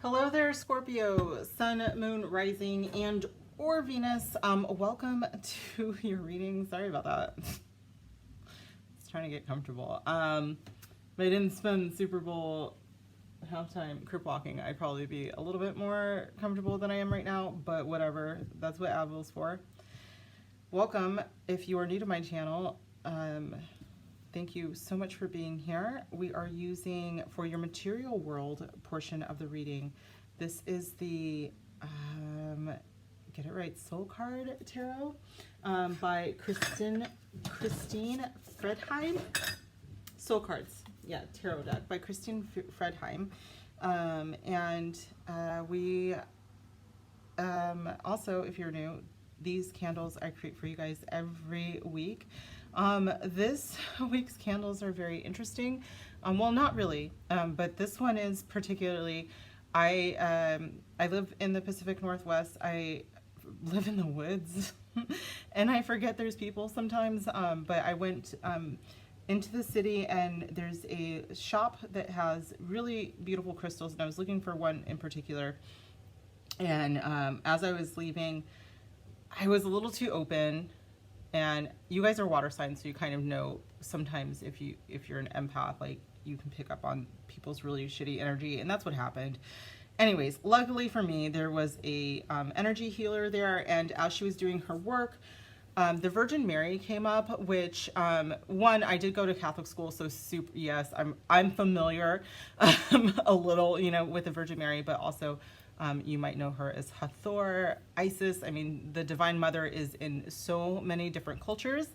Hello there, Scorpio, Sun, Moon, Rising, and or Venus. Welcome to your reading. Sorry about that. I was trying to get comfortable. If I didn't spend Super Bowl halftime crip walking, I'd probably be a little bit more comfortable than I am right now, but whatever. That's what Advil's for. Welcome. If you are new to my channel, thank you so much for being here. We are using, for your material world portion of the reading, this is the, get it right, Soul Card Tarot by Christine Fredheim. Soul Cards, yeah, Tarot deck by Christine Fredheim. We also, if you're new, these candles I create for you guys every week. This week's candles are very interesting. Well, not really, but this one is particularly, I live in the Pacific Northwest. I live in the woods and I forget there's people sometimes, but I went into the city and there's a shop that has really beautiful crystals, and I was looking for one in particular. And as I was leaving, I was a little too open, and you guys are water signs, so you kind of know sometimes if you're an empath, like, you can pick up on people's really shitty energy, and that's what happened. Anyways, luckily for me, there was a energy healer there, and as she was doing her work, the Virgin Mary came up, which one, I did go to Catholic school, so super, yes, I'm familiar a little, you know, with the Virgin Mary, but also you might know her as Hathor, Isis. I mean, the Divine Mother is in so many different cultures.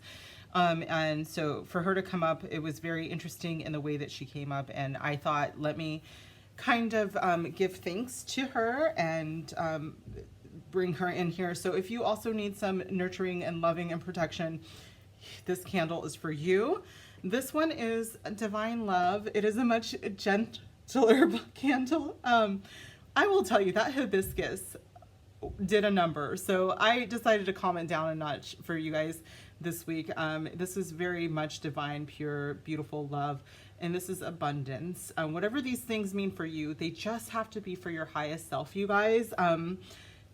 And so for her to come up, it was very interesting in the way that she came up. And I thought, let me kind of give thanks to her and bring her in here. So if you also need some nurturing and loving and protection, this candle is for you. This one is Divine Love. It is a much gentler candle. I will tell you that hibiscus did a number. So I decided to calm it down a notch for you guys this week. This is very much divine, pure, beautiful love. And this is abundance. Whatever these things mean for you, they just have to be for your highest self, you guys.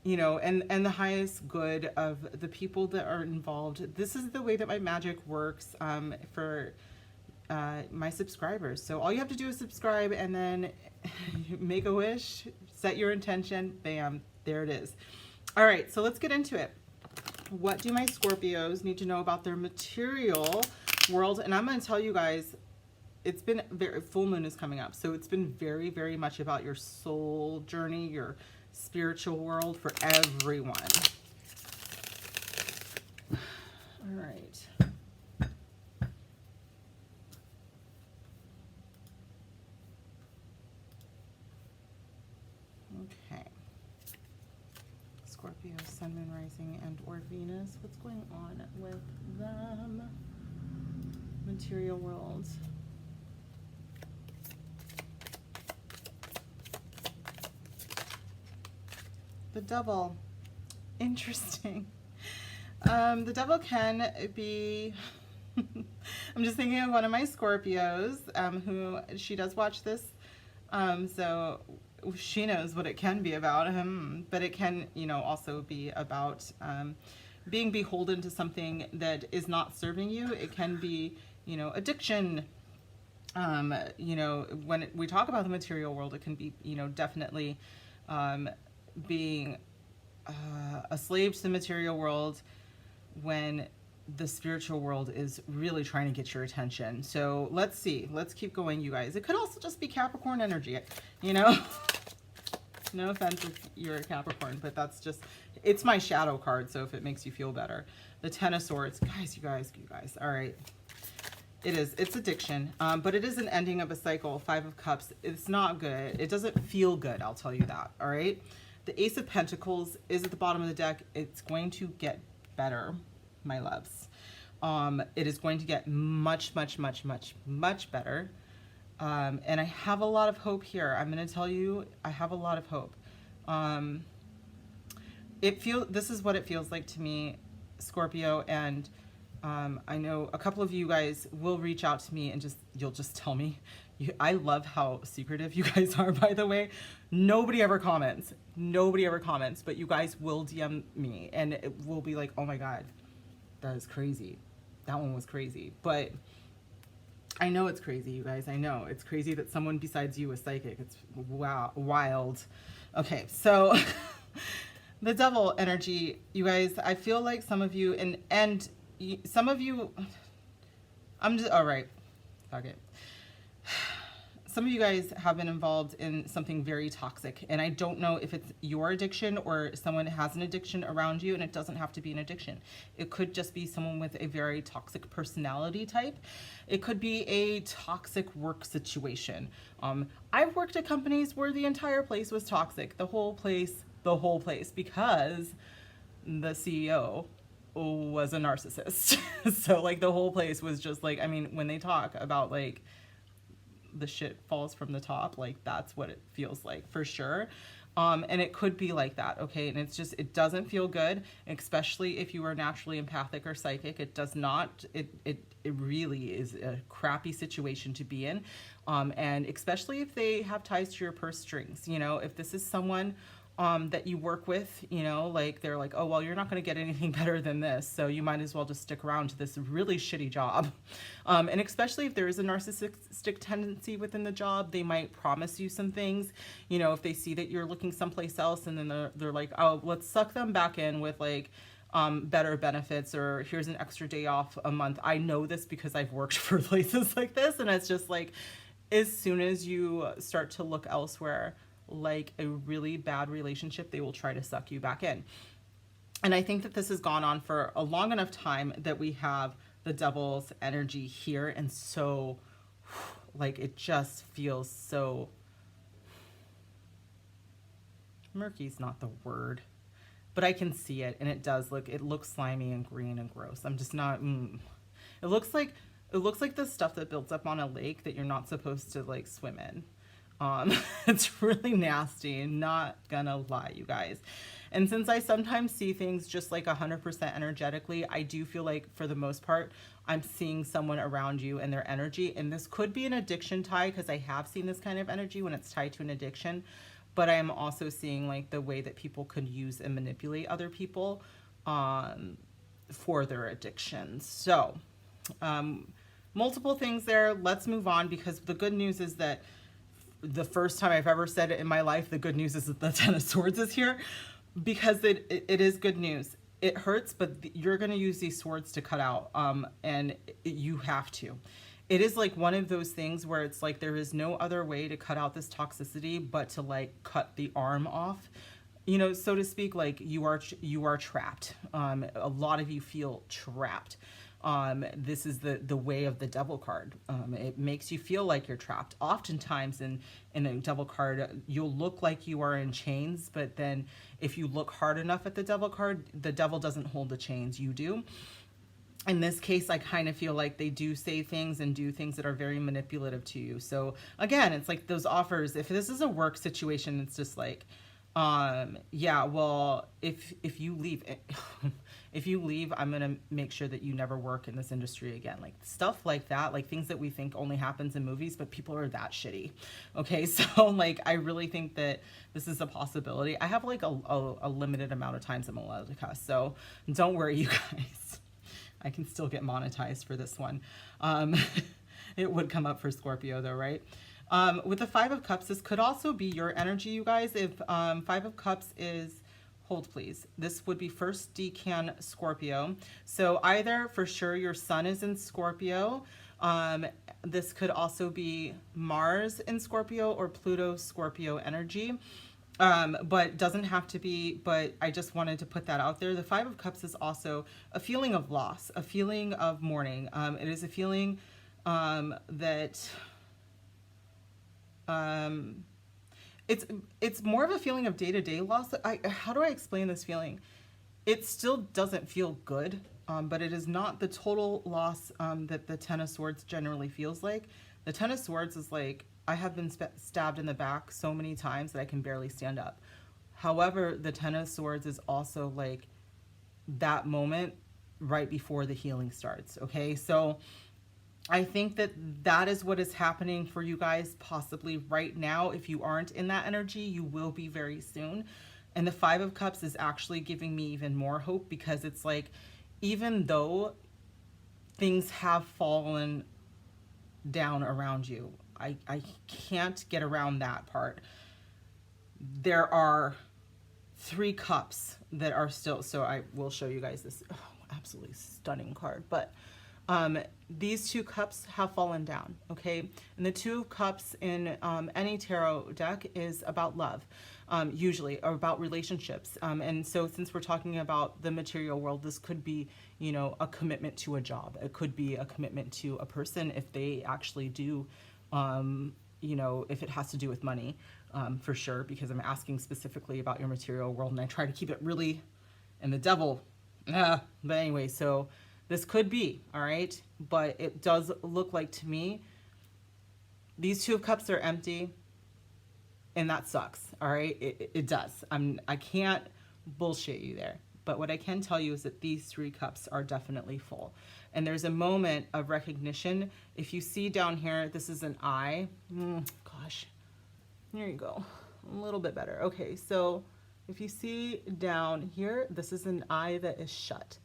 You know, and the highest good of the people that are involved. This is the way that my magic works for my subscribers. So all you have to do is subscribe and then make a wish, set your intention, bam, there it is. All right, so let's get into it. What do my Scorpios need to know about their material world? And I'm going to tell you guys, it's been full moon is coming up, so it's been very, very much about your soul journey, your spiritual world for everyone. All right. Okay. Scorpio, Sun, Moon, Rising, and or Venus. What's going on with them? Material world. The Devil. Interesting. The Devil can be... I'm just thinking of one of my Scorpios who, she does watch this, so she knows what it can be about him, but it can, you know, also be about being beholden to something that is not serving you. It can be, you know, addiction. You know, when we talk about the material world, it can be, you know, definitely being a slave to the material world when the spiritual world is really trying to get your attention. So let's see, let's keep going, you guys. It could also just be Capricorn energy, you know. No offense if you're a Capricorn, but that's just, it's my shadow card, so if it makes you feel better. The Ten of Swords, guys, you guys, all right. It's addiction, but it is an ending of a cycle. Five of Cups, it's not good. It doesn't feel good, I'll tell you that, all right? The Ace of Pentacles is at the bottom of the deck. It's going to get better, my loves. It is going to get much, much, much, much, much better. And I have a lot of hope here. I'm going to tell you, I have a lot of hope. This is what it feels like to me, Scorpio, and I know a couple of you guys will reach out to me and you'll just tell me. I love how secretive you guys are, by the way. Nobody ever comments. Nobody ever comments, but you guys will DM me and it will be like, oh my God, that is crazy. That one was crazy. But I know it's crazy, you guys. I know it's crazy that someone besides you is psychic. It's wow, wild. Okay, so the devil energy, you guys, I feel like some of you, and some of you, I'm just, all right, fuck it. Some of you guys have been involved in something very toxic, and I don't know if it's your addiction or someone has an addiction around you, and it doesn't have to be an addiction. It could just be someone with a very toxic personality type. It could be a toxic work situation. I've worked at companies where the entire place was toxic, the whole place, because the CEO was a narcissist. So like the whole place was just like, I mean, when they talk about like the shit falls from the top, like that's what it feels like for sure. And it could be like that, okay? And it's just, it doesn't feel good, especially if you are naturally empathic or psychic. It does not, it really is a crappy situation to be in. And especially if they have ties to your purse strings, you know, if this is someone that you work with, you know, like they're like, oh, well, you're not going to get anything better than this, so you might as well just stick around to this really shitty job. And especially if there is a narcissistic tendency within the job, they might promise you some things, you know, if they see that you're looking someplace else, and then they're like, oh, let's suck them back in with like better benefits, or here's an extra day off a month. I know this because I've worked for places like this, and it's just like, as soon as you start to look elsewhere, like a really bad relationship, they will try to suck you back in. And I think that this has gone on for a long enough time that we have the devil's energy here, and so like it just feels so murky's not the word, but I can see it, and it does look, it looks slimy and green and gross. I'm just not it looks like the stuff that builds up on a lake that you're not supposed to like swim in. It's really nasty, not gonna lie, you guys. And since I sometimes see things just like 100% energetically, I do feel like for the most part, I'm seeing someone around you and their energy. And this could be an addiction tie, because I have seen this kind of energy when it's tied to an addiction. But I am also seeing like the way that people could use and manipulate other people for their addictions. So multiple things there. Let's move on, because the good news is that the first time I've ever said it in my life, the good news is that the Ten of Swords is here, because it is good news. It hurts, but you're going to use these swords to cut out, and you have to. It is like one of those things where it's like there is no other way to cut out this toxicity but to like cut the arm off, you know, so to speak. Like you are trapped. A lot of you feel trapped. This is the way of the devil card. It makes you feel like you're trapped. Oftentimes in a devil card, you'll look like you are in chains, but then if you look hard enough at the devil card, the devil doesn't hold the chains, you do. In this case, I kind of feel like they do say things and do things that are very manipulative to you. So again, it's like those offers. If this is a work situation, it's just like, yeah, well, if you leave, if you leave, I'm going to make sure that you never work in this industry again. Like stuff like that, like things that we think only happens in movies, but people are that shitty. Okay. So like, I really think that this is a possibility. I have like a limited amount of times I'm allowed to cuss. So don't worry, you guys, I can still get monetized for this one. It would come up for Scorpio though, right? With the Five of Cups, this could also be your energy, you guys. If Five of Cups is, hold please, this would be first decan Scorpio. So either for sure your sun is in Scorpio. This could also be Mars in Scorpio or Pluto Scorpio energy. But doesn't have to be, but I just wanted to put that out there. The Five of Cups is also a feeling of loss, a feeling of mourning. It is a feeling that it's more of a feeling of day-to-day loss. How do I explain this feeling? It still doesn't feel good, but it is not the total loss that the Ten of Swords generally feels like. The Ten of Swords is like, I have been stabbed in the back so many times that I can barely stand up. However, the Ten of Swords is also like that moment right before the healing starts. Okay, so I think that that is what is happening for you guys possibly right now. If you aren't in that energy, you will be very soon. And the Five of Cups is actually giving me even more hope, because it's like, even though things have fallen down around you, I can't get around that part. There are 3 cups that are still, so I will show you guys this absolutely stunning card, but these 2 cups have fallen down, okay? And the 2 cups in any tarot deck is about love, usually, or about relationships. And so since we're talking about the material world, this could be, you know, a commitment to a job. It could be a commitment to a person if they actually do, you know, if it has to do with money, for sure, because I'm asking specifically about your material world, and I try to keep it really, and the devil, but anyway, so this could be, all right, but it does look like to me these 2 of cups are empty, and that sucks, all right? It does. I can't bullshit you there, but what I can tell you is that these 3 cups are definitely full, and there's a moment of recognition. If you see down here, this is an eye. Gosh, here you go, a little bit better. Okay, so if you see down here, this is an eye that is shut.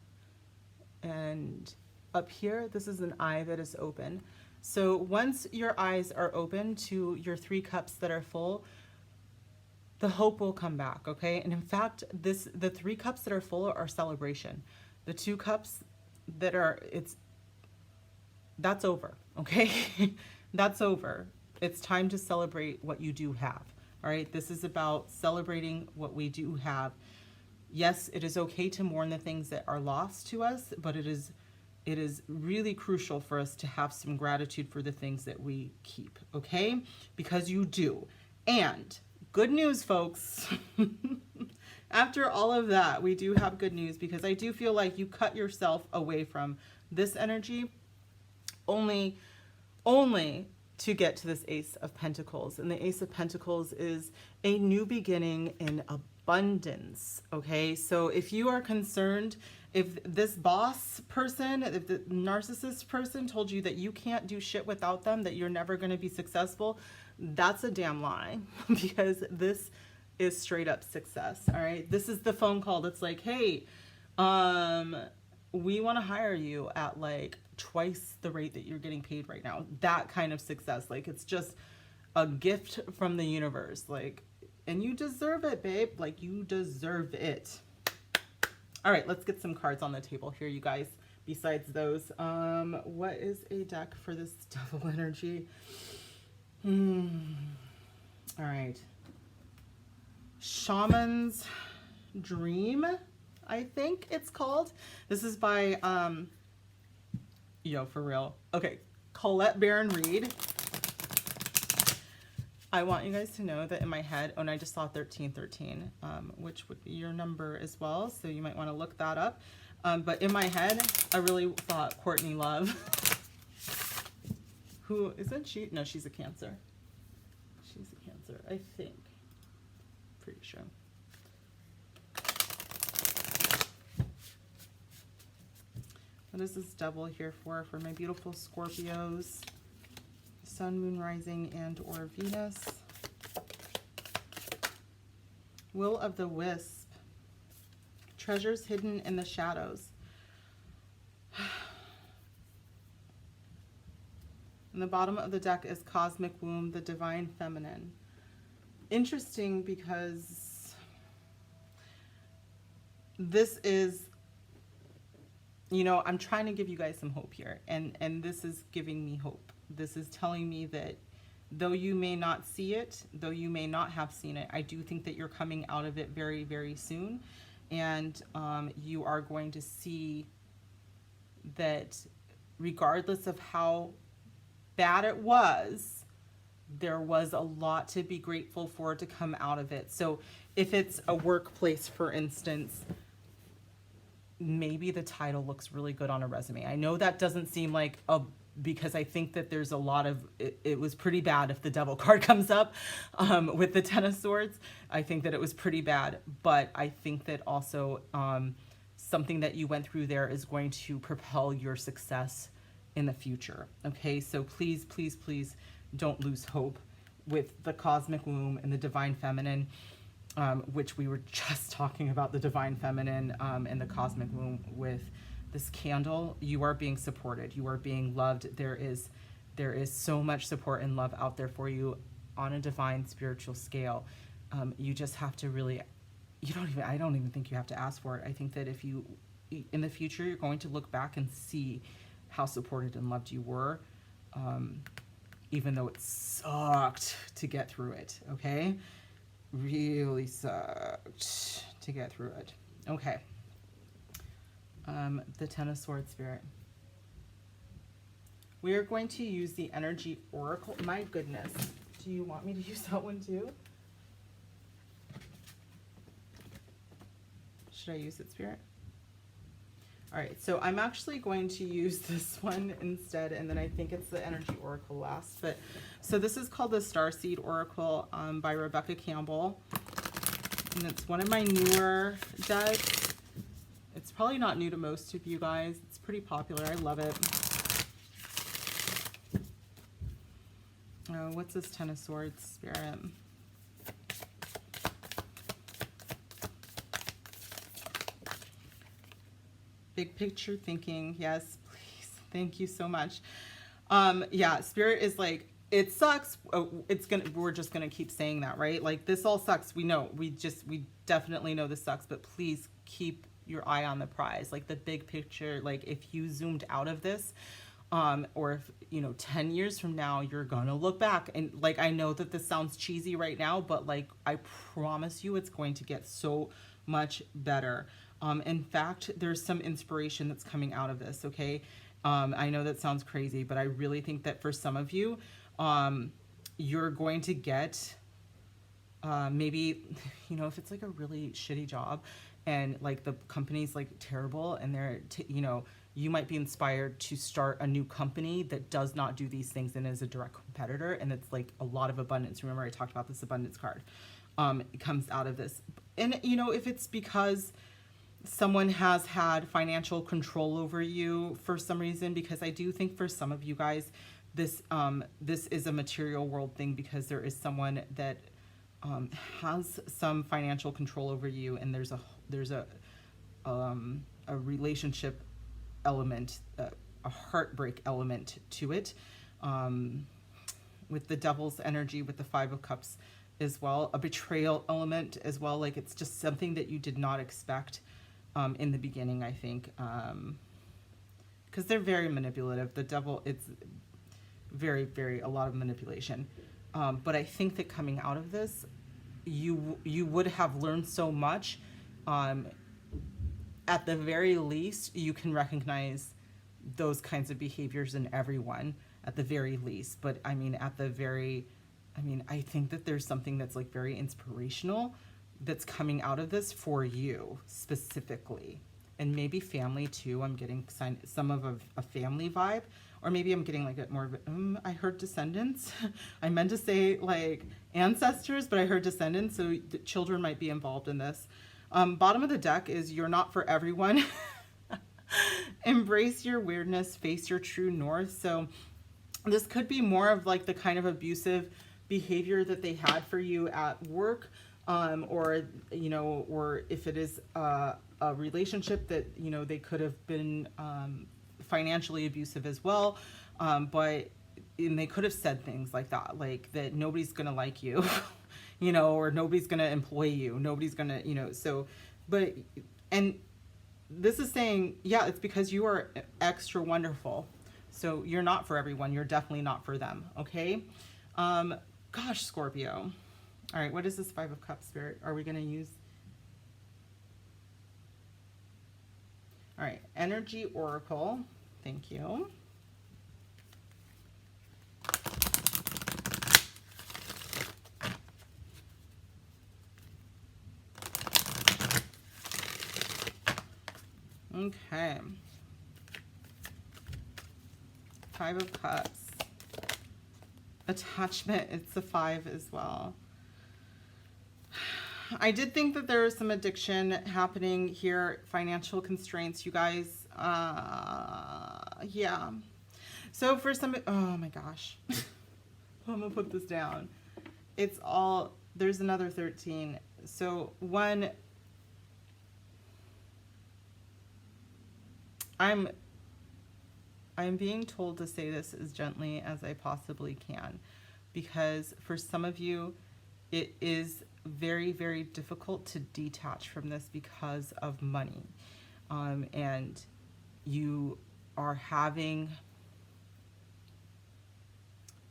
And up here, this is an eye that is open. So once your eyes are open to your 3 cups that are full, the hope will come back, okay? And in fact, the 3 cups that are full are celebration. The 2 cups that are, that's over, okay? That's over. It's time to celebrate what you do have, all right? This is about celebrating what we do have. Yes, it is okay to mourn the things that are lost to us, but it is really crucial for us to have some gratitude for the things that we keep, okay? Because you do. And good news, folks. After all of that, we do have good news, because I do feel like you cut yourself away from this energy only to get to this Ace of Pentacles. And the Ace of Pentacles is a new beginning in abundance, okay? So if you are concerned, if this boss person, if the narcissist person told you that you can't do shit without them, that you're never going to be successful, that's a damn lie, because this is straight up success, all right? This is the phone call that's like, hey, we want to hire you at like twice the rate that you're getting paid right now. That kind of success. Like, it's just a gift from the universe. Like, and you deserve it, babe. Like, you deserve it. All right, let's get some cards on the table here, you guys. Besides those, what is a deck for this devil energy? All right. Shaman's Dream, I think it's called. This is by, yo, for real. Okay, Colette Baron Reed. I want you guys to know that in my head, oh, and I just saw 1313, which would be your number as well, so you might want to look that up. But in my head, I really thought Courtney Love, who, isn't she? No, she's a Cancer. She's a Cancer, I think. Pretty sure. What is this devil here for my beautiful Scorpios? Sun, Moon, Rising, and or Venus. Will of the Wisp. Treasures hidden in the shadows. And the bottom of the deck is Cosmic Womb, the Divine Feminine. Interesting, because this is, you know, I'm trying to give you guys some hope here, and this is giving me hope. This is telling me that though you may not see it, though you may not have seen it, I do think that you're coming out of it very, very soon, and you are going to see that regardless of how bad it was, there was a lot to be grateful for to come out of it. So if it's a workplace, for instance, maybe the title looks really good on a resume. I know that doesn't seem like a, because I think that there's a lot of, it was pretty bad if the devil card comes up with the Ten of Swords. I think that it was pretty bad, but I think that also something that you went through there is going to propel your success in the future. Okay, so please, please, please don't lose hope with the cosmic womb and the divine feminine, which we were just talking about the divine feminine and the cosmic womb with this candle. You are being supported. You are being loved. There is so much support and love out there for you on a divine spiritual scale. You just have to really, I don't even think you have to ask for it. I think that if you, in the future, you're going to look back and see how supported and loved you were, even though it sucked to get through it, okay? Really sucked to get through it. Okay. The Ten of Swords, Spirit. We are going to use the Energy Oracle. My goodness. Do you want me to use that one too? Should I use it, Spirit? All right, so I'm actually going to use this one instead, and then I think it's the Energy Oracle last. But so this is called the Starseed Oracle by Rebecca Campbell, and it's one of my newer decks. It's probably not new to most of you guys. It's pretty popular. I love it. What's this Ten of Swords, Spirit? Big picture thinking. Yes, please. Thank you so much. Yeah, Spirit is like, it sucks. We're just gonna keep saying that, right? Like, this all sucks. We know. We definitely know this sucks, but please keep your eye on the prize. Like, the big picture. Like, if you zoomed out of this, or if, 10 years from now, you're gonna look back and, like, I know that this sounds cheesy right now, but, like, I promise you it's going to get so much better. In fact, there's some inspiration that's coming out of this, okay? I know that sounds crazy, but I really think that for some of you, you're going to get, maybe, if it's like a really shitty job and like the company's like terrible and they're, you might be inspired to start a new company that does not do these things and is a direct competitor, and it's like a lot of abundance. Remember I talked about this abundance card. It comes out of this. And, if it's because someone has had financial control over you for some reason, because I do think for some of you guys, this is a material world thing, because there is someone that has some financial control over you, and there's a relationship element, a heartbreak element to it, with the Devil's energy, with the Five of Cups as well, a betrayal element as well. Like, it's just something that you did not expect in the beginning, I think, because they're very manipulative. The Devil, it's very, very, a lot of manipulation. But I think that coming out of this, you would have learned so much. At the very least, you can recognize those kinds of behaviors in everyone, at the very least. But I mean, I think that there's something that's like very inspirational that's coming out of this for you specifically, and maybe family too. I'm getting some of a family vibe, or maybe I'm getting like a more of I heard descendants. I meant to say like ancestors, but I heard descendants, so the children might be involved in this. Bottom of the deck is you're not for everyone. Embrace your weirdness, face your true north. So this could be more of like the kind of abusive behavior that they had for you at work, or if it is a relationship that they could have been financially abusive as well, and they could have said things like that, like that nobody's gonna like you, or nobody's gonna employ you, nobody's gonna, and this is saying, yeah, it's because you are extra wonderful. So you're not for everyone. You're definitely not for them. Okay. Gosh, Scorpio. All right. What is this Five of Cups, Spirit? Are we going to use? All right. Energy Oracle. Thank you. Okay. Five of Cups. Attachment, it's the 5 as well. I did think that there was some addiction happening here, financial constraints, you guys. Yeah. So for some, oh my gosh. I'm gonna put this down. It's all, there's another 13. So one, I'm being told to say this as gently as I possibly can, because for some of you, it is very, very difficult to detach from this because of money. And you are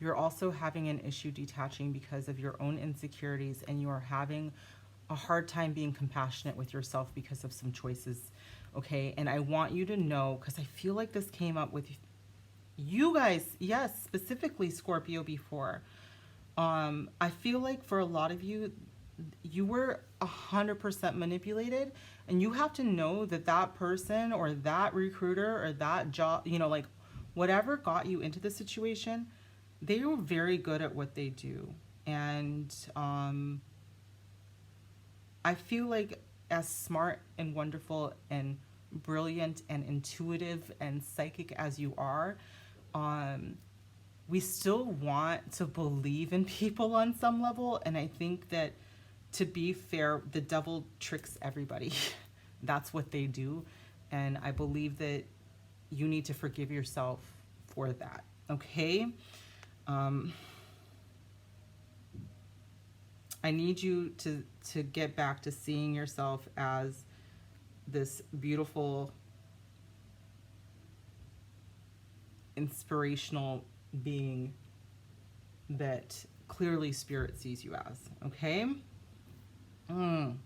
you're also having an issue detaching because of your own insecurities, and you are having a hard time being compassionate with yourself because of some choices. Okay, and I want you to know, because I feel like this came up with you guys, yes, specifically Scorpio before. I feel like for a lot of you, you were 100% manipulated, and you have to know that that person or that recruiter or that job, you know, like whatever got you into the situation, they were very good at what they do. And I feel like as smart and wonderful and brilliant and intuitive and psychic as you are, we still want to believe in people on some level. And I think that, to be fair, the devil tricks everybody. That's what they do. And I believe that you need to forgive yourself for that. Okay? I need you to get back to seeing yourself as this beautiful, inspirational being that clearly Spirit sees you as. Okay? All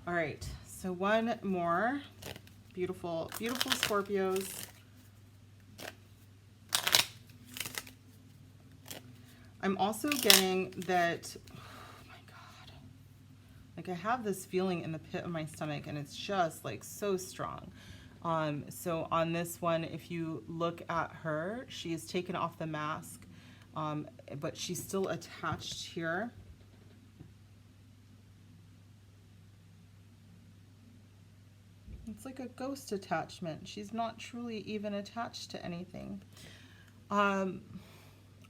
right. So one more. Beautiful, beautiful Scorpios. I'm also getting that, oh my God, like I have this feeling in the pit of my stomach, and it's just like so strong. So on this one, if you look at her, she has taken off the mask, but she's still attached here. It's like a ghost attachment. She's not truly even attached to anything.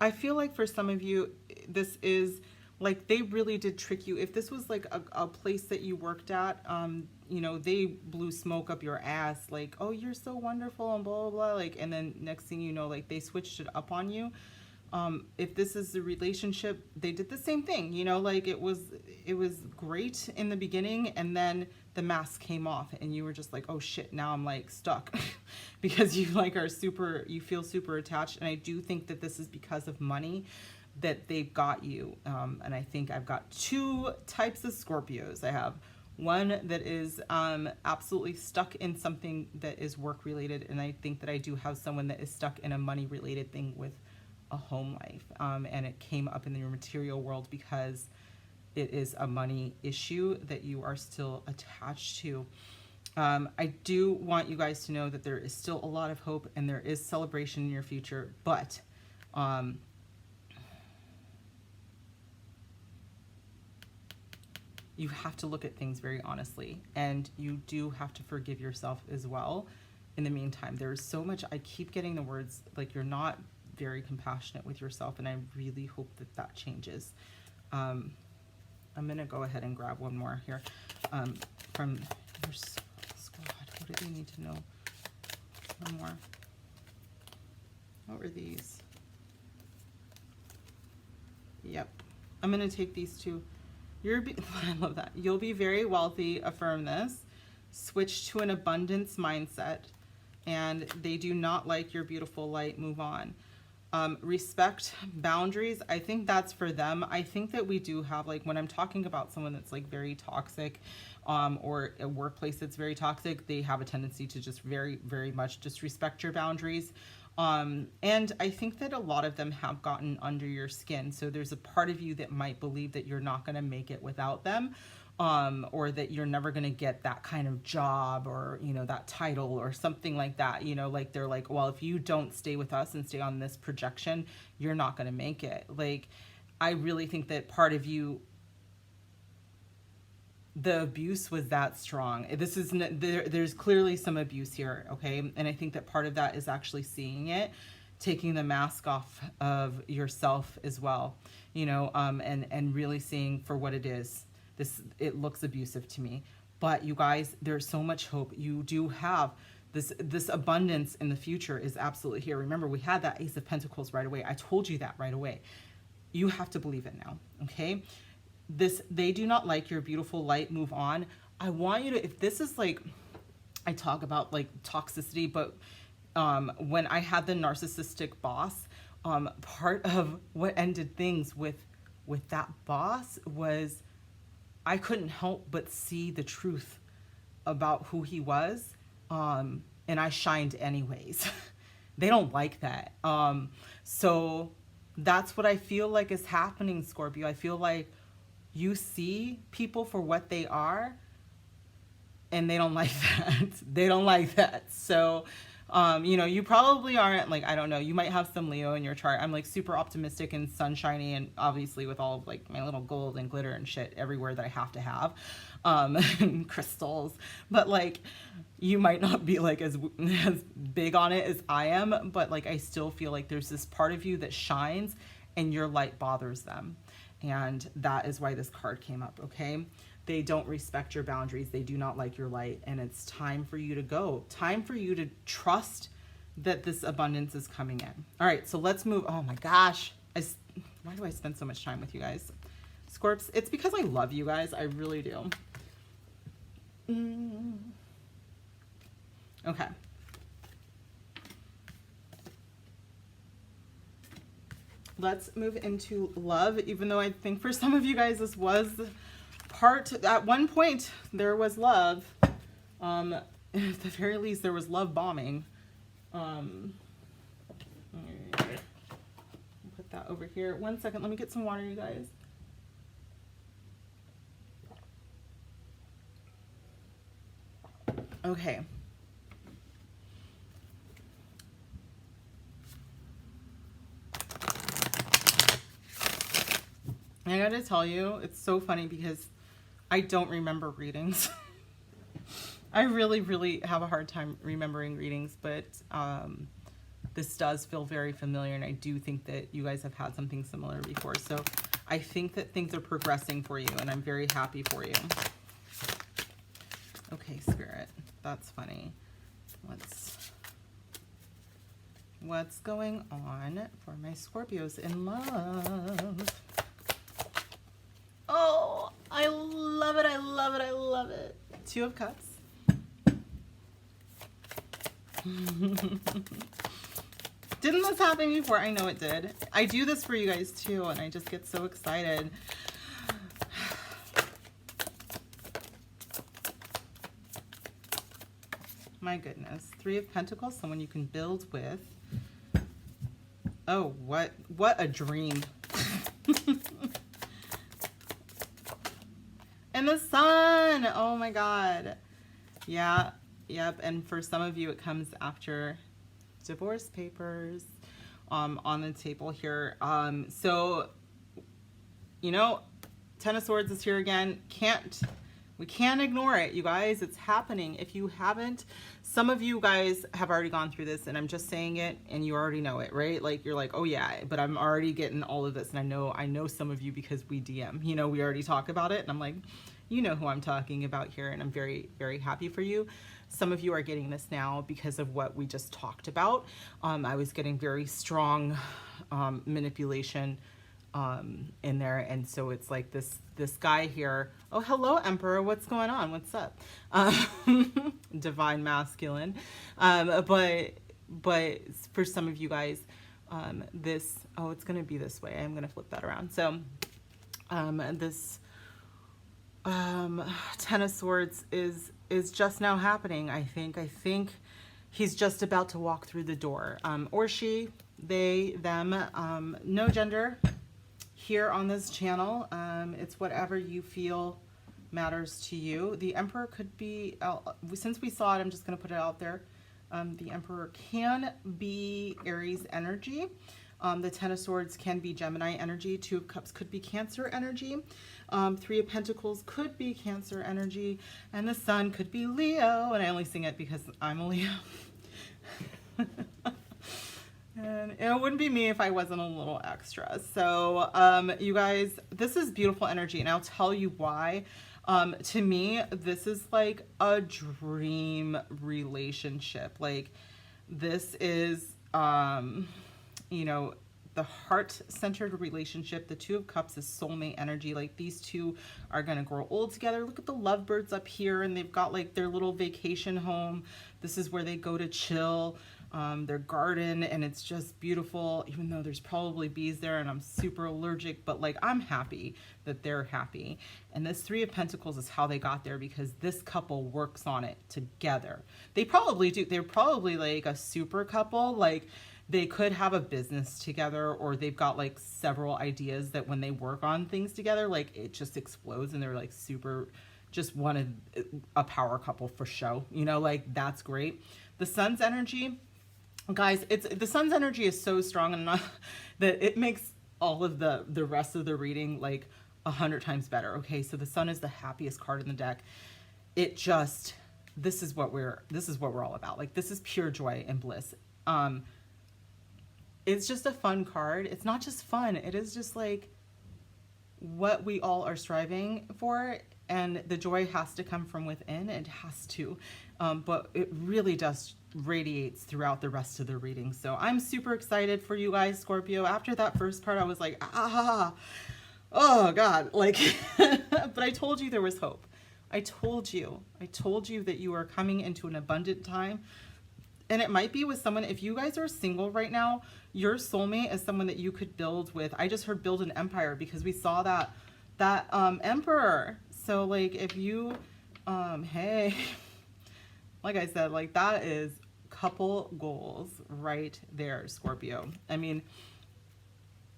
I feel like for some of you, this is like they really did trick you. If this was like a place that you worked at, you know, they blew smoke up your ass, like, oh, you're so wonderful and blah, blah, blah. Like, and then next thing you know, like they switched it up on you. If this is a relationship, they did the same thing, you know, like it was great in the beginning, and then the mask came off and you were just like, oh shit, now I'm like stuck because you like are super, you feel super attached. And I do think that this is because of money that they've got you. And I think I've got two types of Scorpios. I have one that is absolutely stuck in something that is work related. And I think that I do have someone that is stuck in a money related thing with a home life. And it came up in your material world because it is a money issue that you are still attached to. I do want you guys to know that there is still a lot of hope and there is celebration in your future, but you have to look at things very honestly, and you do have to forgive yourself as well. In the meantime, there's so much, I keep getting the words like you're not very compassionate with yourself, and I really hope that that changes. I'm gonna go ahead and grab one more here from your squad. What do they need to know? One more. What were these? Yep. I'm gonna take these two. I love that. You'll be very wealthy. Affirm this. Switch to an abundance mindset, and they do not like your beautiful light. Move on. Respect boundaries. I think that's for them. I think that we do have, like, when I'm talking about someone that's like very toxic, or a workplace that's very toxic, they have a tendency to just very, very much disrespect your boundaries. And I think that a lot of them have gotten under your skin. So there's a part of you that might believe that you're not going to make it without them. Or that you're never going to get that kind of job, or, you know, that title or something like that, you know, like they're like, well, if you don't stay with us and stay on this projection, you're not going to make it. Like, I really think that part of you the abuse was that strong. This is there's clearly some abuse here, okay? And I think that part of that is actually seeing it, taking the mask off of yourself as well, you know, and really seeing for what it is. It looks abusive to me, but you guys, there's so much hope. You do have this abundance in the future is absolutely here. Remember, we had that Ace of Pentacles right away. I told you that right away. You have to believe it now, okay? They do not like your beautiful light. Move on. I want you to, if this is like, I talk about like toxicity, but when I had the narcissistic boss, part of what ended things with that boss was I couldn't help but see the truth about who he was, and I shined anyways. They don't like that. So that's what I feel like is happening, Scorpio. I feel like you see people for what they are, and they don't like that. They don't like that. So, you know, you probably aren't like, I don't know, you might have some Leo in your chart. I'm like super optimistic and sunshiny, and obviously with all of like my little gold and glitter and shit everywhere that I have to have, and crystals, but like you might not be like as big on it as I am, but like I still feel like there's this part of you that shines and your light bothers them. And that is why this card came up, okay? They don't respect your boundaries. They do not like your light. And it's time for you to go. Time for you to trust that this abundance is coming in. All right, so let's move. Oh my gosh. Why do I spend so much time with you guys? Scorps, it's because I love you guys. I really do. Okay. Let's move into love, even though I think for some of you guys this was part, at one point there was love. At the very least there was love bombing. Put that over here. 1 second, let me get some water, you guys. Okay. I gotta tell you, it's so funny because I don't remember readings. I really, really have a hard time remembering readings, but this does feel very familiar, and I do think that you guys have had something similar before. So I think that things are progressing for you, and I'm very happy for you. Okay, Spirit, that's funny. What's going on for my Scorpios in love? Oh, I love it, I love it, I love it. 2 of Cups. Didn't this happen before? I know it did. I do this for you guys too, and I just get so excited. My goodness. 3 of Pentacles, someone you can build with. Oh, what a dream. And the Sun. Oh my God. Yeah. Yep. And for some of you, it comes after divorce papers on the table here. So, you know, Ten of Swords is here again. We can't ignore it, you guys. It's happening. If you haven't, some of you guys have already gone through this, and I'm just saying it, and you already know it, right? Like, you're like, oh yeah, but I'm already getting all of this, and I know some of you because we DM, you know, we already talk about it, and I'm like, you know who I'm talking about here, and I'm very, very happy for you. Some of you are getting this now because of what we just talked about. I was getting very strong manipulation in there, and so it's like this guy here. Oh, hello, Emperor. What's going on? What's up? Divine masculine. But for some of you guys, it's gonna be this way. I'm gonna flip that around. So this Ten of Swords is just now happening. I think he's just about to walk through the door, or she, they, them, no gender here on this channel. It's whatever you feel matters to you. The Emperor could be, since we saw it, I'm just going to put it out there. The Emperor can be Aries energy. The Ten of Swords can be Gemini energy. Two of Cups could be Cancer energy. Three of Pentacles could be Cancer energy. And the Sun could be Leo. And I only sing it because I'm a Leo. And it wouldn't be me if I wasn't a little extra. So you guys, this is beautiful energy, and I'll tell you why. To me, this is like a dream relationship. Like, this is, you know, the heart-centered relationship. The Two of Cups is soulmate energy. Like, these two are going to grow old together. Look at the lovebirds up here, and they've got like their little vacation home. This is where they go to chill. Their garden, and it's just beautiful, even though there's probably bees there and I'm super allergic, but like, I'm happy that they're happy. And this Three of Pentacles is how they got there, because this couple works on it together. They probably do. They're probably like a super couple. Like, they could have a business together, or they've got like several ideas that when they work on things together, like, it just explodes, and they're like super, just wanted a power couple for show, you know, like, that's great. The Sun's energy, guys, the Sun's energy is so strong and that it makes all of the rest of the reading like 100 times better. Okay, so the Sun is the happiest card in the deck. It just, this is what we're all about. Like, this is pure joy and bliss. It's just a fun card. It's not just fun. It is just like what we all are striving for, and the joy has to come from within. It has to, but it really does radiates throughout the rest of the reading. So I'm super excited for you guys, Scorpio. After that first part, I was like, oh God, like, but I told you there was hope. I told you that you are coming into an abundant time. And it might be with someone, if you guys are single right now, your soulmate is someone that you could build with. I just heard build an empire, because we saw that Emperor. So like, if you, hey, like I said, like, that is couple goals right there, Scorpio. I mean,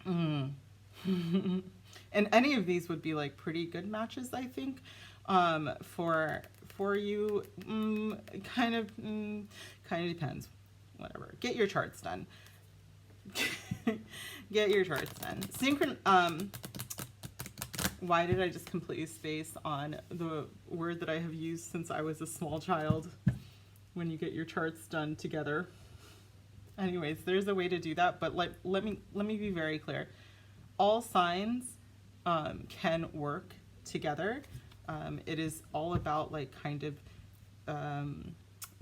and any of these would be like pretty good matches, I think, for you. Kind of depends. Whatever. Get your charts done. Get your charts done. Why did I just completely space on the word that I have used since I was a small child? When you get your charts done together. Anyways, there's a way to do that, but let me be very clear. All signs can work together. It is all about like kind of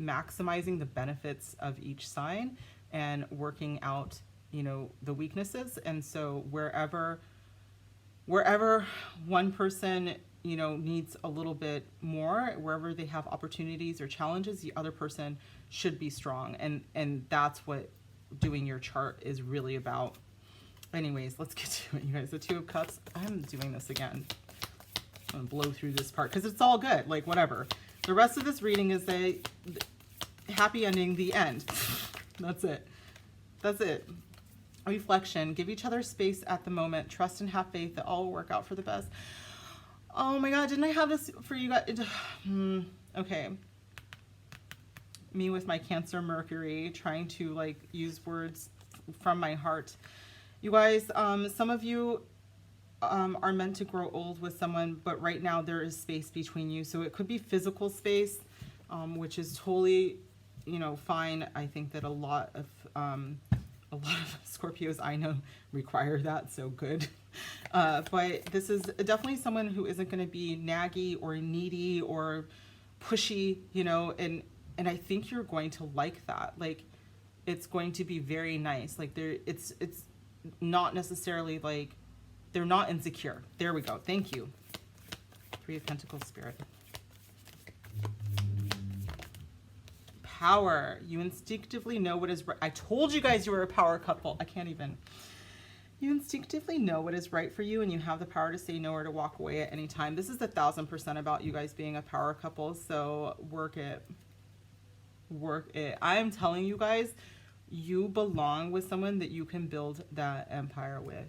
maximizing the benefits of each sign and working out, you know, the weaknesses. And so wherever one person, you know, needs a little bit more, wherever they have opportunities or challenges, the other person should be strong. And that's what doing your chart is really about. Anyways, let's get to it, you guys. The Two of Cups. I'm doing this again. I'm gonna blow through this part because it's all good. Like, whatever. The rest of this reading is a happy ending, the end. That's it. That's it. Reflection. Give each other space at the moment. Trust and have faith that all will work out for the best. Oh my God, didn't I have this for you guys? Okay. Me with my Cancer Mercury, trying to like use words from my heart. You guys, some of you are meant to grow old with someone, but right now there is space between you. So it could be physical space, which is totally, you know, fine. I think that a lot of Scorpios I know require that, so good. But this is definitely someone who isn't going to be naggy or needy or pushy, you know, and I think you're going to like that. Like, it's going to be very nice. Like, it's not necessarily like, they're not insecure. There we go. Thank you. Three of Pentacles, Spirit. Power. You instinctively know what is right. I told you guys you were a power couple. I can't even. You instinctively know what is right for you, and you have the power to say no or to walk away at any time. This is 1000% about you guys being a power couple, so work it. Work it. I am telling you guys, you belong with someone that you can build that empire with.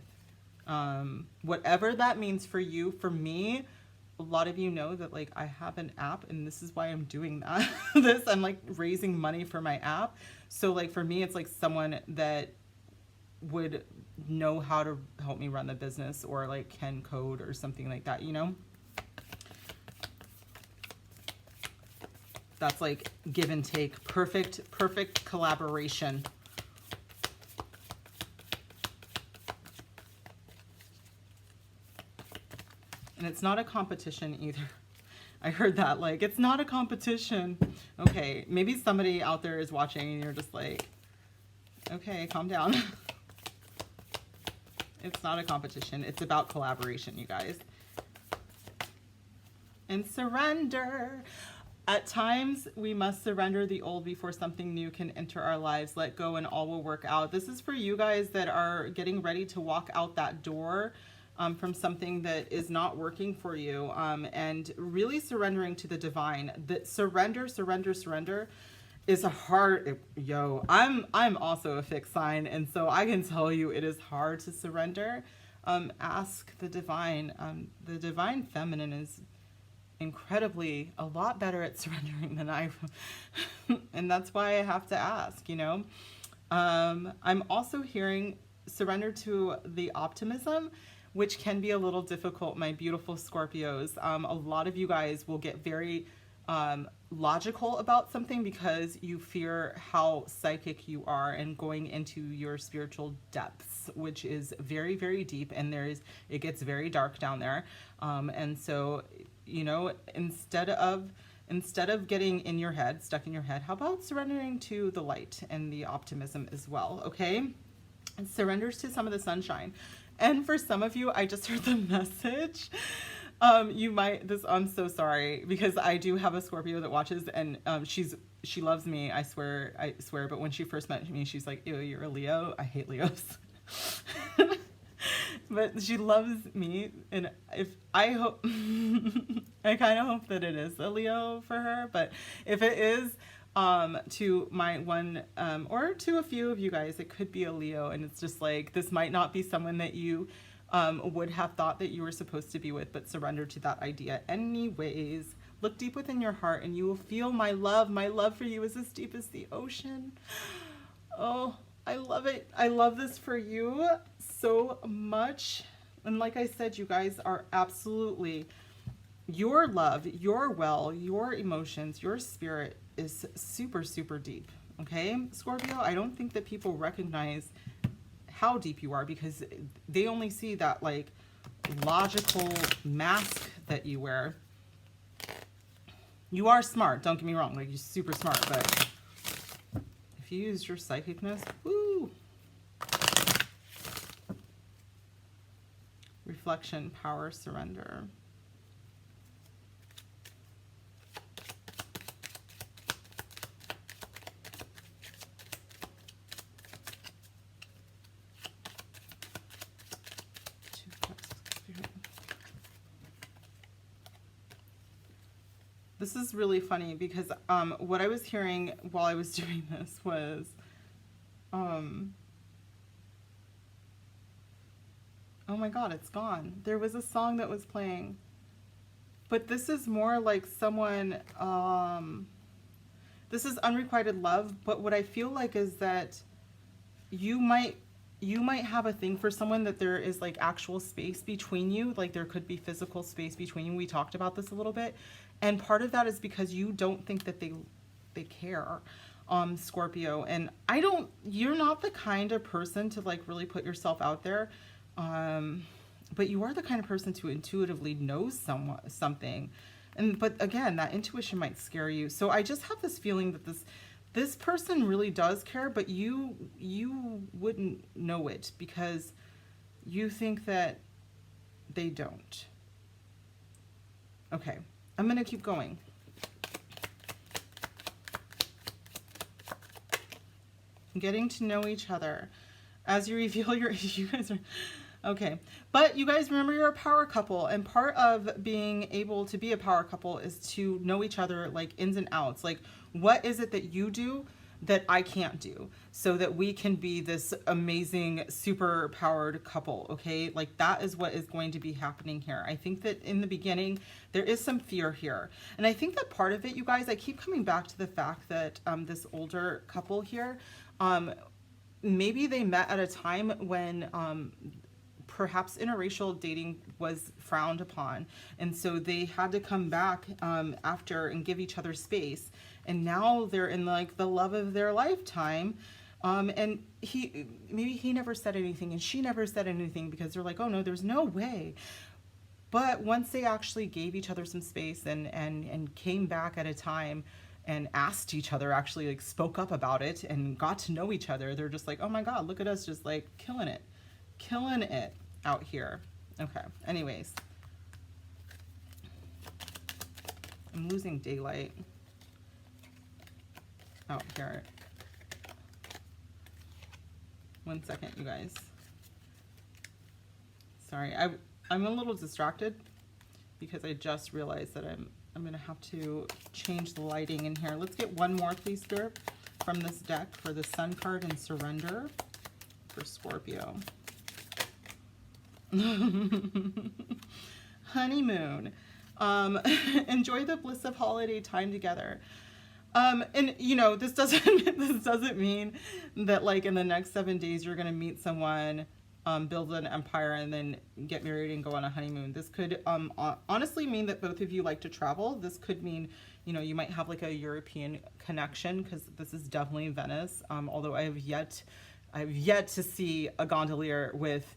Whatever that means for you. For me, a lot of you know that like I have an app, and this is why I'm doing that. I'm like raising money for my app. So like for me, it's like someone that would know how to help me run the business, or like can code or something like that, you know? That's like give and take, perfect collaboration. And it's not a competition either. I heard that, like, it's not a competition. Okay, maybe somebody out there is watching and you're just like, okay, calm down. It's not a competition. It's about collaboration, you guys. And surrender. At times, we must surrender the old before something new can enter our lives. Let go and all will work out. This is for you guys that are getting ready to walk out that door from something that is not working for you, and really surrendering to the divine. That surrender is a hard, I'm also a fixed sign, and so I can tell you it is hard to surrender. Ask the divine. The divine feminine is incredibly a lot better at surrendering than I and that's why I have to ask, you know. I'm also hearing surrender to the optimism, which can be a little difficult, my beautiful Scorpios. A lot of you guys will get very logical about something because you fear how psychic you are and going into your spiritual depths, which is very, very deep, and it gets very dark down there. And so, you know, instead of getting in your head, stuck in your head, how about surrendering to the light and the optimism as well, okay? And surrenders to some of the sunshine. And for some of you, I just heard the message. I'm so sorry, because I do have a Scorpio that watches, and she loves me, I swear, but when she first met me, she's like, ew, you're a Leo. I hate Leos. But she loves me, and I hope, I kind of hope that it is a Leo for her, but if it is, to my one, or to a few of you guys, it could be a Leo, and it's just like, this might not be someone that you would have thought that you were supposed to be with, but surrender to that idea anyways. Look deep within your heart and you will feel my love. My love for you is as deep as the ocean. Oh, I love it. I love this for you so much. And like I said, you guys are absolutely, your love, your well, your emotions, your spirit is super, super deep. Okay, Scorpio, I don't think that people recognize how deep you are because they only see that like logical mask that you wear. You are smart, don't get me wrong, like you're super smart, but if you used your psychicness, woo! Reflection, power, surrender. This is really funny because what I was hearing while I was doing this was, oh my God, it's gone. There was a song that was playing, but this is more like someone, this is unrequited love, but what I feel like is that you might have a thing for someone that there is like actual space between you, like there could be physical space between you. We talked about this a little bit. And part of that is because you don't think that they care, Scorpio. And you're not the kind of person to like really put yourself out there. But you are the kind of person to intuitively know something. But again, that intuition might scare you. So I just have this feeling that this person really does care, but you wouldn't know it because you think that they don't. Okay. I'm going to keep going. Getting to know each other. As you reveal you guys are, okay. But you guys remember you're a power couple, and part of being able to be a power couple is to know each other like ins and outs. Like, what is it that you do that I can't do so that we can be this amazing, super powered couple, okay? Like that is what is going to be happening here. I think that in the beginning, there is some fear here. And I think that part of it, you guys, I keep coming back to the fact that this older couple here, maybe they met at a time when perhaps interracial dating was frowned upon, and so they had to come back after and give each other space, and now they're in like the love of their lifetime. And maybe he never said anything and she never said anything because they're like, oh no, there's no way. But once they actually gave each other some space and came back at a time and asked each other, actually like spoke up about it and got to know each other, they're just like, oh my God, look at us just like killing it out here. Okay, anyways. I'm losing daylight out here. 1 second, you guys. Sorry, I'm a little distracted because I just realized that I'm gonna have to change the lighting in here. Let's get one more, please, Spirit, from this deck for the Sun card and Surrender for Scorpio. Honeymoon. Enjoy the bliss of holiday time together. And you know, this doesn't mean that like in the next 7 days you're gonna meet someone, build an empire, and then get married and go on a honeymoon. This could honestly mean that both of you like to travel. This could mean, you know, you might have like a European connection, because this is definitely Venice. Although I have yet to see a gondolier with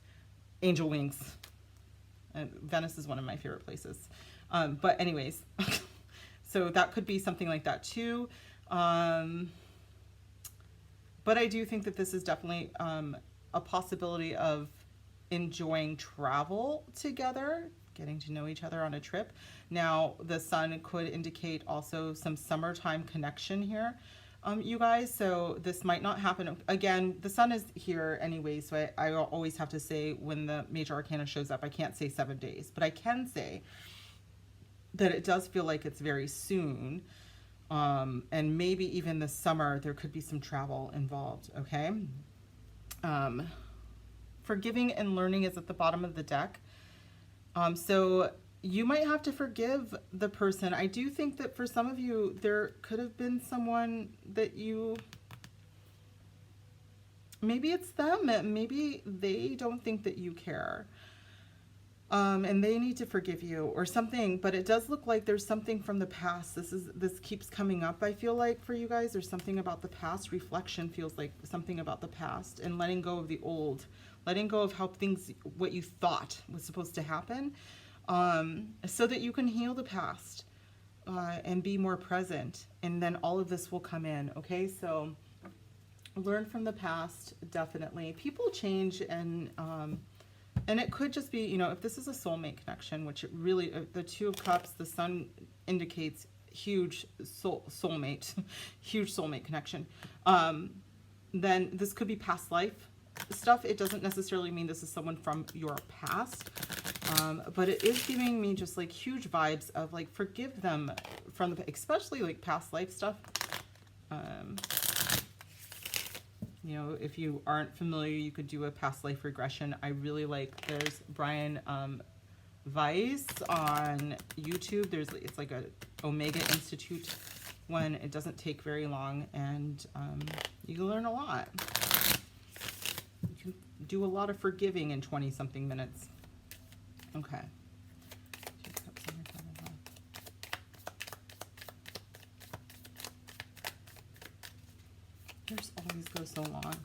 angel wings. Venice is one of my favorite places. But anyways. So that could be something like that too. But I do think that this is definitely a possibility of enjoying travel together, getting to know each other on a trip. Now, the sun could indicate also some summertime connection here, you guys. So this might not happen. Again, the sun is here anyway, so I always have to say when the major arcana shows up, I can't say 7 days, but I can say that it does feel like it's very soon, and maybe even this summer there could be some travel involved. Okay. Forgiving and learning is at the bottom of the deck. So you might have to forgive the person. I do think that for some of you there could have been someone that maybe it's them, maybe they don't think that you care. And they need to forgive you or something, but it does look like there's something from the past. This keeps coming up, I feel like, for you guys. There's something about the past. Reflection feels like something about the past, and letting go of the old, letting go of how things, what you thought was supposed to happen, so that you can heal the past and be more present, and then all of this will come in. Okay, so learn from the past, definitely. People change, and it could just be, you know, if this is a soulmate connection, which it really, the Two of Cups, the sun indicates huge soulmate, huge soulmate connection. Then this could be past life stuff. It doesn't necessarily mean this is someone from your past, but it is giving me just like huge vibes of like forgive them from the, especially like past life stuff. You know, if you aren't familiar, you could do a past life regression. I really like, there's Brian Weiss on YouTube. It's like a Omega Institute one. It doesn't take very long, and you can learn a lot. You can do a lot of forgiving in 20-something minutes. Okay. Yours always goes so long.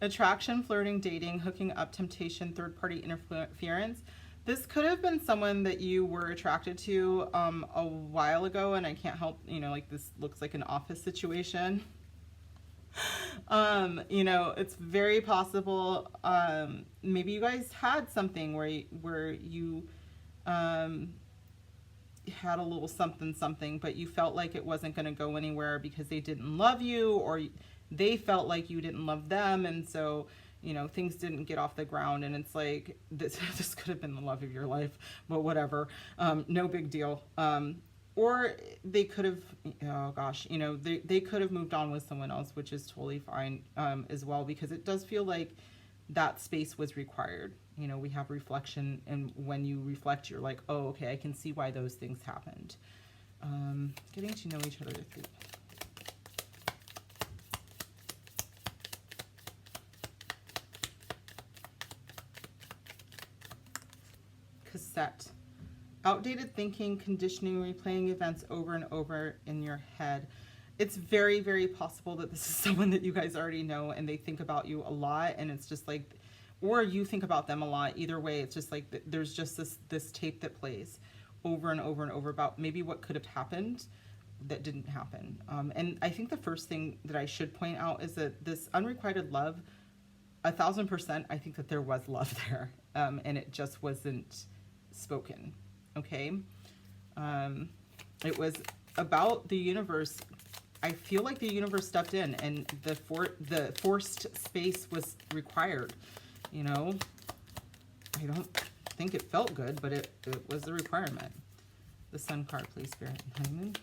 Attraction, flirting, dating, hooking up, temptation, third-party interference. This could have been someone that you were attracted to a while ago, and I can't help, you know, like this looks like an office situation. You know, it's very possible. Maybe you guys had something where you had a little something, but you felt like it wasn't going to go anywhere because they didn't love you, or they felt like you didn't love them, and so, you know, things didn't get off the ground. And it's like this could have been the love of your life, but whatever, no big deal. Or they could have, oh gosh, you know, they could have moved on with someone else, which is totally fine as well, because it does feel like that space was required. You know, we have reflection, and when you reflect, you're like, oh, okay, I can see why those things happened. Getting to know each other through. Cassette. Outdated thinking, conditioning, replaying events over and over in your head. It's very, very possible that this is someone that you guys already know and they think about you a lot, and it's just like, or you think about them a lot. Either way, it's just like there's just this tape that plays over and over and over about maybe what could have happened that didn't happen. And I think the first thing that I should point out is that this unrequited love, 1000%, I think that there was love there, and it just wasn't spoken. Okay, it was about the universe. I feel like the universe stepped in, and the forced space was required. You know, I don't think it felt good, but it was the requirement. The Sun card, please, Spirit. Honeymoon.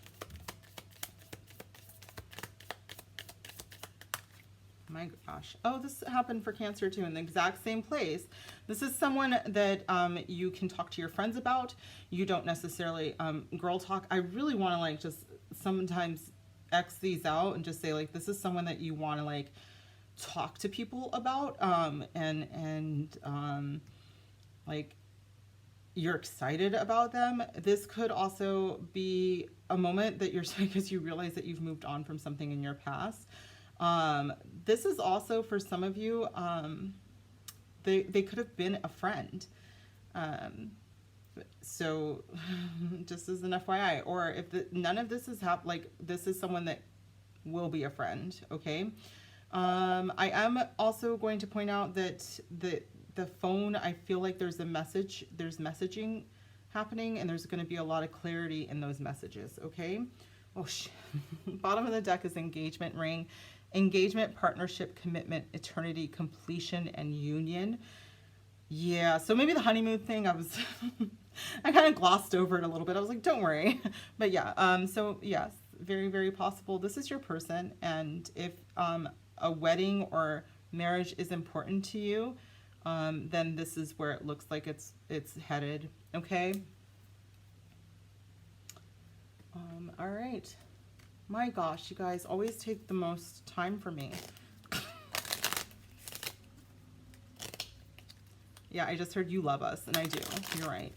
My gosh. Oh, this happened for Cancer too, in the exact same place. This is someone that you can talk to your friends about. You don't necessarily girl talk. I really want to like just sometimes X these out and just say like this is someone that you want to like talk to people about, and like you're excited about them. This could also be a moment that you're because you realize that you've moved on from something in your past. This is also for some of you, they could have been a friend. So just as an FYI, or if none of this is like this is someone that will be a friend. Okay. I am also going to point out that the phone, I feel like there's messaging happening, and there's going to be a lot of clarity in those messages. Okay. Oh, bottom of the deck is engagement ring. Engagement, partnership, commitment, eternity, completion, and union. Yeah, so maybe the honeymoon thing, I kind of glossed over it a little bit. I was like, don't worry. But yeah, so yes, very, very possible. This is your person. And if a wedding or marriage is important to you, then this is where it looks like it's headed. Okay. All right. My gosh, you guys always take the most time for me. Yeah, I just heard you love us, and I do. You're right.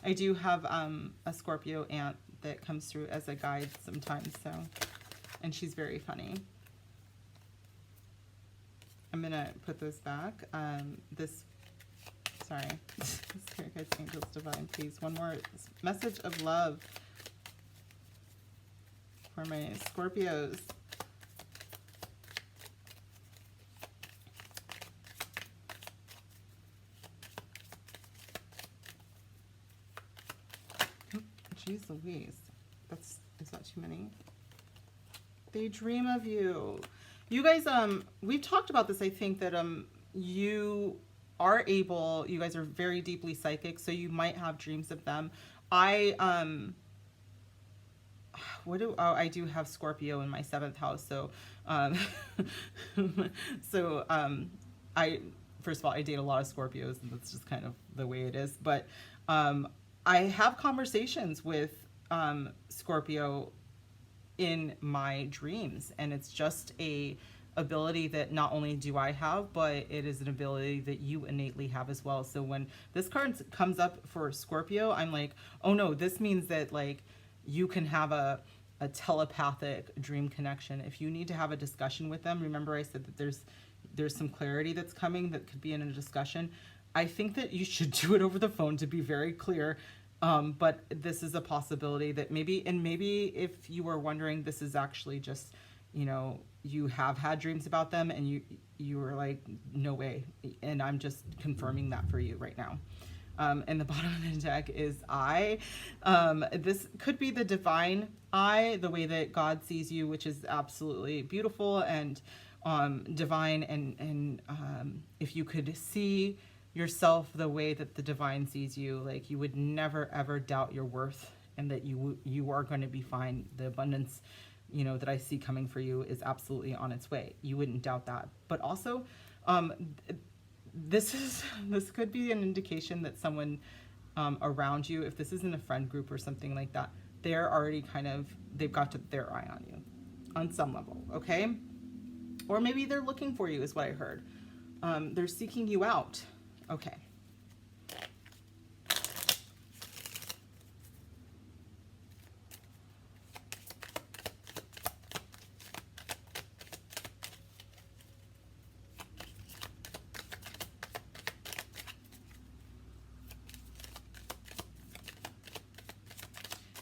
I do have a Scorpio aunt that comes through as a guide sometimes, so, and she's very funny. I'm gonna put this back. Sorry. Spirit guides, angels, divine, please. One more message of love for my Scorpios. Jeez Louise. Is that too many? They dream of you. You guys, we've talked about this, I think, that you guys are very deeply psychic, so you might have dreams of them. I do have Scorpio in my 7th house, so I first of all, I date a lot of Scorpios, and that's just kind of the way it is. But I have conversations with Scorpio in my dreams, and it's just a ability that not only do I have, but it is an ability that you innately have as well. So when this card comes up for Scorpio, I'm like, oh no, this means that like you can have a telepathic dream connection. If you need to have a discussion with them, remember I said that there's some clarity that's coming that could be in a discussion. I think that you should do it over the phone, to be very clear. But this is a possibility that maybe if you were wondering, this is actually just, you know, you have had dreams about them and you were like, no way. And I'm just confirming that for you right now. And the bottom of the deck is I. This could be the divine eye, the way that God sees you, which is absolutely beautiful and divine. And if you could see yourself the way that the divine sees you, like you would never ever doubt your worth, and that you are going to be fine. The abundance, you know, that I see coming for you is absolutely on its way. You wouldn't doubt that. But also, this could be an indication that someone around you, if this is in a friend group or something like that, they're already they've got their eye on you on some level, okay? Or maybe they're looking for you is what I heard. They're seeking you out, okay.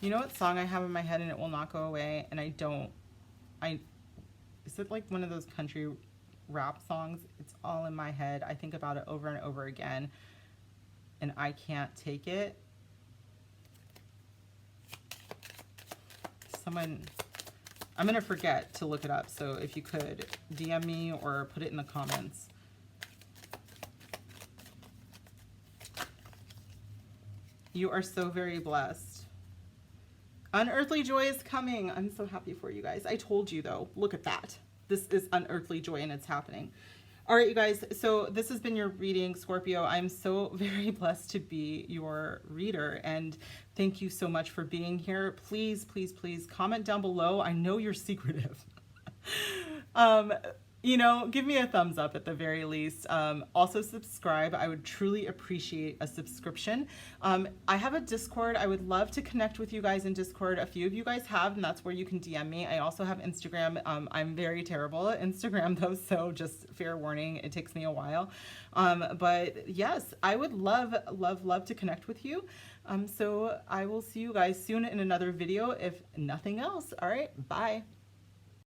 You know what song I have in my head and it will not go away, and is it like one of those country rap songs? It's all in my head. I think about it over and over again and I can't take it. I'm gonna forget to look it up, so if you could DM me or put it in the comments. You are so very blessed. Unearthly joy is coming. I'm so happy for you guys. I told you though, look at that. This is unearthly joy and it's happening. All right, you guys, so this has been your reading, Scorpio. I'm so very blessed to be your reader, and thank you so much for being here. Please, please, please comment down below. I know you're secretive. You know, give me a thumbs up at the very least. Also subscribe. I would truly appreciate a subscription. I have a Discord. I would love to connect with you guys in Discord. A few of you guys have, and that's where you can DM me. I also have Instagram. I'm very terrible at Instagram though, so just fair warning, it takes me a while. But yes, I would love, love, love to connect with you. So I will see you guys soon in another video, if nothing else. All right, bye.